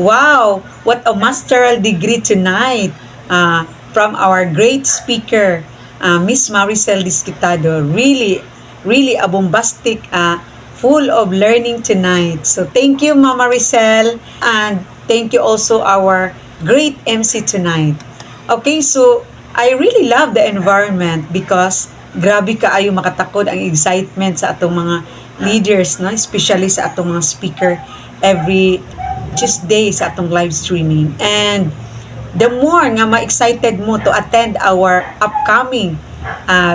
Wow, what a masteral degree tonight from our great speaker, Miss Maricel Disquitado. Really a bombastic, full of learning tonight. So thank you, Mama Maricel, and thank you also our great MC tonight. Okay, so I really love the environment because grabe kaayo makatakod ang excitement sa atong mga leaders, no? Especially sa atong mga speaker every Tuesday sa atong live streaming. And the more nga ma-excited mo to attend our upcoming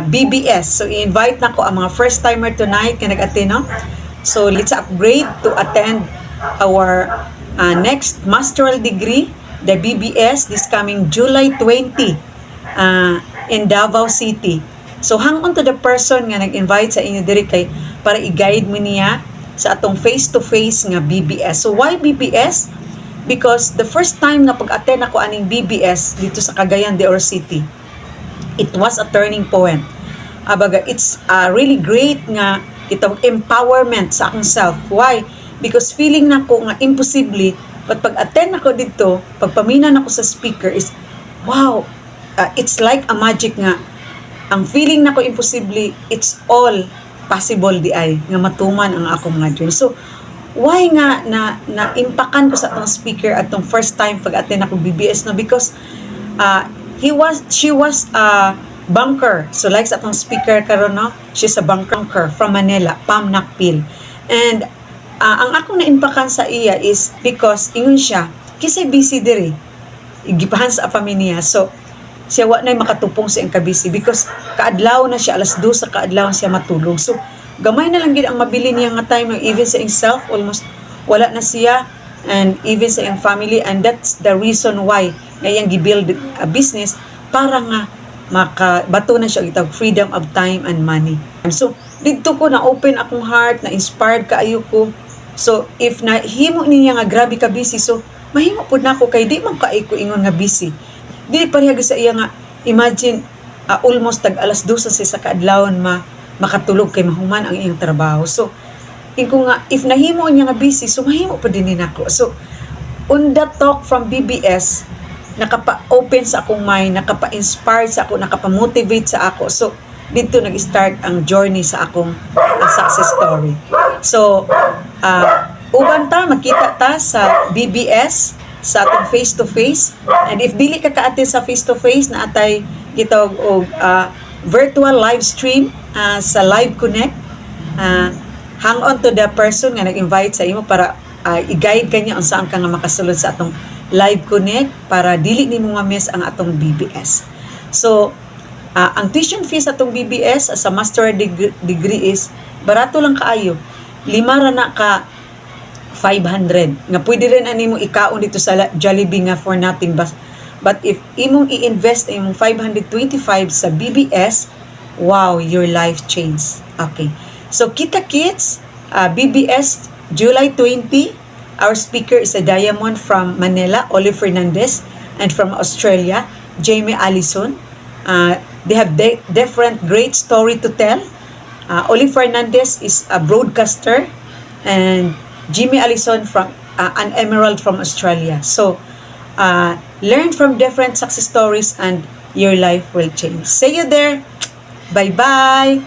BBS. So, i-invite na ko ang mga first-timer tonight na nag-attend, no? So, let's upgrade to attend our next masteral degree, the BBS, this coming July 20 in Davao City. So, hang on to the person nga nag-invite sa inyo diri kay para i-guide mo niya sa atong face-to-face nga BBS. So, why BBS? Because the first time na pag-attend ako aning BBS dito sa Cagayan de Oro City, it was a turning point. Abaga, it's really great nga itong empowerment sa akong self. Why? Because feeling na ko nga imposible, but pag-attend ako dito, pagpaminan ako sa speaker is, wow, it's like a magic nga. Ang feeling na ko imposible, it's all possible di ay nga matuman ang akong mga dream. So why nga na impakan ko sa atong speaker at tong first time pag-attend ako BBS, no? Because she was a banker. So like sa atong speaker karon, no, she's a banker from Manila, Pam Nakpil. And ang akong naimpakan sa iya is because ingon siya kisay busy diri igipahan sa pamilya. So siya wa na makatupong sa kabisi because kaadlaw na siya, alas 2 sa kaadlaw siya matulog. So gamay na lang gid ang mabili niya nga time, even sa himself almost wala na siya, and even sa iyang family, and that's the reason why ngayang gibuild a business para nga makabato na siya itag freedom of time and money. So didto ko na open akong heart, na inspired kaayo ko. So if nahimo niya nga grabe ka busy, so mahimo pud nako kay di man kaay ko ingon nga busy. Dili parehag sa iya nga imagine almost tag alas 2 sa kaadlawon makatulog kay mahuman ang iyang trabaho. So ko nga if nahimo niya nga busy, so mahimo pa din nako. So on that talk from BBS, nakapa-open sa akong mind, nakapa-inspire sa ako, nakapa-motivate sa ako. So dito nag-start ang journey sa akong success story. So uban ta makita ta sa BBS sa atong face-to-face, and if dili ka ka-attend sa face-to-face na atay kita og virtual live stream sa Live Connect, hang on to the person nga nag-invite sa imo para i-guide kanya on saan ka nga makasulod sa atong Live Connect para dili nimo ma-miss ang atong BBS. So ang tuition fees atong BBS as a master degree is barato lang kaayo, 5 ra na ka 500 nga pwede rin ani mo ikaon dito sa Jollibee nga for nothing, but if imong i-invest imong 525 sa BBS, wow, your life change. Okay, so kita kids, BBS July 20, our speaker is a diamond from Manila, Olive Fernandez, and from Australia, Jamie Allison. They have different great story to tell. Olive Fernandez is a broadcaster, and Jimmy Allison from an emerald from Australia. So learn from different success stories and your life will change. See you there. Bye bye.